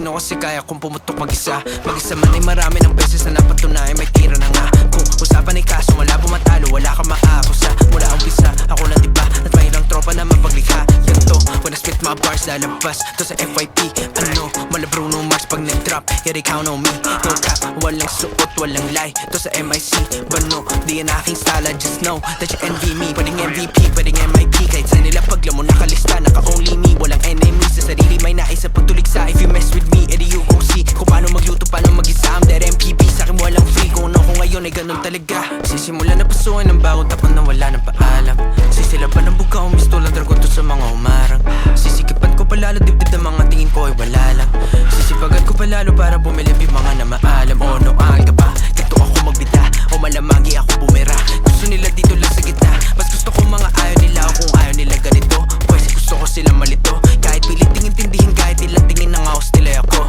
Sino kasi kaya kung pumutok mag-isa? Mag-isa man ay marami ng beses na napatunayan may tira na nga. Kung usapan ay kaso malabo matalo, wala kang maakusa. Mula umpisa, ako na diba at mayroong tropa na mapaglikha. Ganto, when I spit my bars lalabas to sa FYP. Ano, mala Bruno Mars pag nag-drop, here they count on me. No cap, walang suot, walang lie. To sa MIC, bano, di yan aking style. I just know that you envy me. Pwedeng MVP, pwedeng MIP. Kahit sa nila pagla mo nakalista, naka-only me. Walang enemy sa sarili, may nais sa pagtuligsa. If you mess with me, edi you gon' see kung paano mag-YouTube, paano mag-isa. I'm that MPP, sa'kin walang free. Kung ano ko ngayon ay ganun talaga. Sisimula na pasuhan ng bagong tapon na wala ng paalam. Sisilaban ng buka, umistola dragon to sa mga umarang. Sisikipan ko palalo, dibdib ng mga tingin ko ay wala lang. Sisipagan ko palalo para bumilip yung mga na maalam. Oh no, angal ka pa, dito ako magbita. O malamagi ako bumira. Gusto nila dito lang sa gitna. Mas gusto ko mga ayaw nila o kung ayaw nila ganito. Pwede gusto ko silang malito. Kahit pilit tingin-tindihin, kahit ilang tingin ng house nila ako.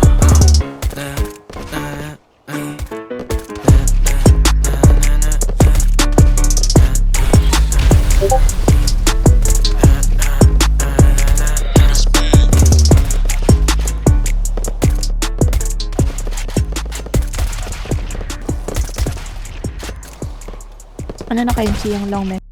Ano na kayo yung long neck?